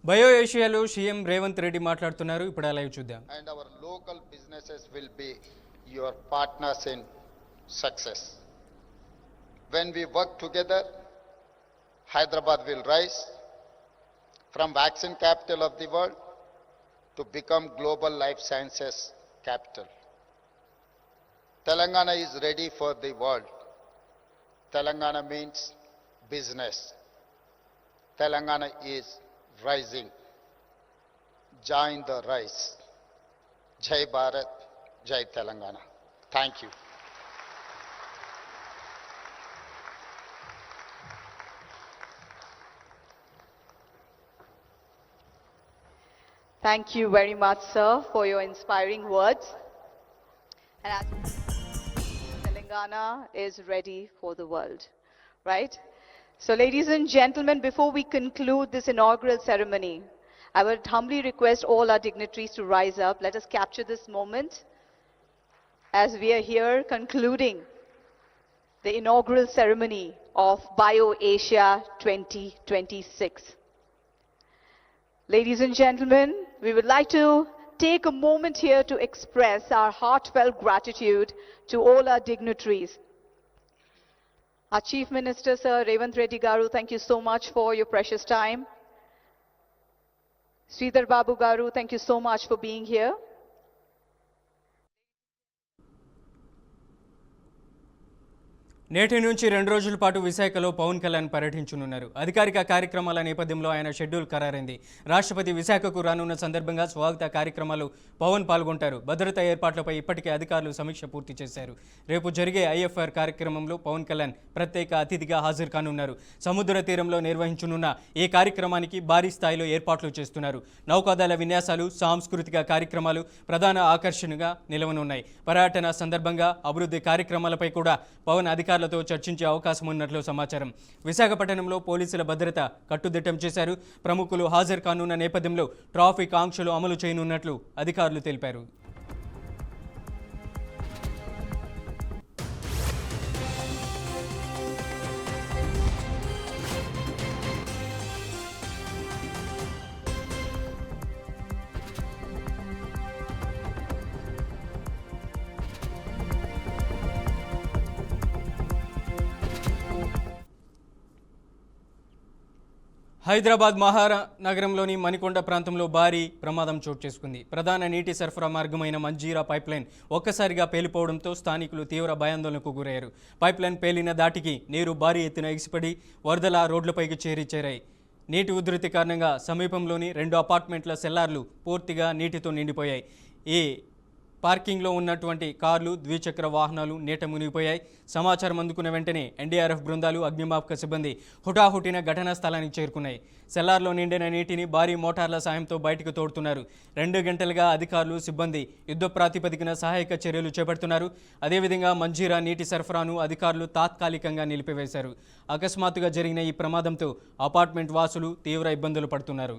Bio ఏషియాలో CM Revanth Reddy మాట్లాడుతున్నారు. ఇప్పుడు ఆ లైవ్ చూద్దాం. And our local businesses will be your partners in success. When we work together, Hyderabad will rise from vaccine capital of the world to become global life sciences capital. Telangana is ready for the world. Telangana means business. Telangana is rising. Join the rise. Jai Bharat, Jai Telangana. Thank you. Thank you very much, sir, for your inspiring words. And as Telangana is ready for the world, right? So, ladies and gentlemen, before we conclude this inaugural ceremony, I would humbly request all our dignitaries to rise up. Let us capture this moment as we are here concluding the inaugural ceremony of BioAsia 2026. Ladies and gentlemen, we would like to take a moment here to express our heartfelt gratitude to all our dignitaries. Our Chief Minister, Sir Revanth Reddy Garu, thank you so much for your precious time. Sridhar Babu Garu, thank you so much for being here. నేటి నుంచి 2 రోజుల పాటు విశాఖలో పవన్ కళ్యాణ్ పర్యటించనున్నారు. అధికారిక కార్యక్రమాల నేపథ్యంలో ఆయన షెడ్యూల్ ఖరారైంది. రాష్ట్రపతి విశాఖకు రానున్న సందర్భంగా స్వాగత కార్యక్రమాలు పవన్ పాల్గొంటారు. భద్రతా ఏర్పాట్లపై ఇప్పటికే అధికారులు సమీక్ష పూర్తి చేశారు. రేపు జరిగే ఐఎఫ్ఆర్ కార్యక్రమంలో పవన్ కళ్యాణ్ ప్రత్యేక అతిథిగా హాజరు కానున్నారు. సముద్ర తీరంలో నిర్వహించనున్న ఈ కార్యక్రమానికి భారీ స్థాయిలో ఏర్పాట్లు చేస్తున్నారు. నౌకాదళ విన్యాసాలు, సాంస్కృతిక కార్యక్రమాలు ప్రధాన ఆకర్షణగా నిలవనున్నాయి. పర్యటన సందర్భంగా అభివృద్ధి కార్యక్రమాలపై కూడా పవన్ అధికారులతో చర్చించే అవకాశం ఉన్నట్లు సమాచారం. విశాఖపట్నంలో పోలీసుల భద్రత కట్టుదిట్టం చేశారు. ప్రముఖులు హాజరు కానున్న నేపథ్యంలో ట్రాఫిక్ ఆంక్షలు అమలు చేయనున్నట్లు అధికారులు తెలిపారు. హైదరాబాద్ మహానగరంలోని మణికొండ ప్రాంతంలో భారీ ప్రమాదం చోటు చేసుకుంది. ప్రధాన నీటి సరఫరా మార్గమైన మంజీరా పైప్లైన్ ఒక్కసారిగా పేలిపోవడంతో స్థానికులు తీవ్ర భయాందోళనకు గురయ్యారు. పైప్లైన్ పేలిన దాటికి నీరు భారీ ఎత్తున ఎగిసిపడి వరదల రోడ్లపైకి చేరాయి. నీటి ఉధృతి కారణంగా సమీపంలోని 2 అపార్ట్మెంట్ల సెల్లార్లు పూర్తిగా నీటితో నిండిపోయాయి. ఈ పార్కింగ్లో ఉన్నటువంటి కార్లు, ద్విచక్ర వాహనాలు నీట మునిగిపోయాయి. సమాచారం అందుకున్న వెంటనే ఎన్డీఆర్ఎఫ్ బృందాలు, అగ్నిమాపక సిబ్బంది హుటాహుటిన ఘటనా స్థలానికి చేరుకున్నాయి. సెల్లార్లో నిండిన నీటిని భారీ మోటార్ల సాయంతో బయటకు తోడుతున్నారు. 2 గంటలుగా అధికారులు, సిబ్బంది యుద్ధ ప్రాతిపదికన సహాయక చర్యలు చేపడుతున్నారు. అదేవిధంగా మంజీరా నీటి సరఫరాను అధికారులు తాత్కాలికంగా నిలిపివేశారు. అకస్మాత్తుగా జరిగిన ఈ ప్రమాదంతో అపార్ట్మెంట్ వాసులు తీవ్ర ఇబ్బందులు పడుతున్నారు.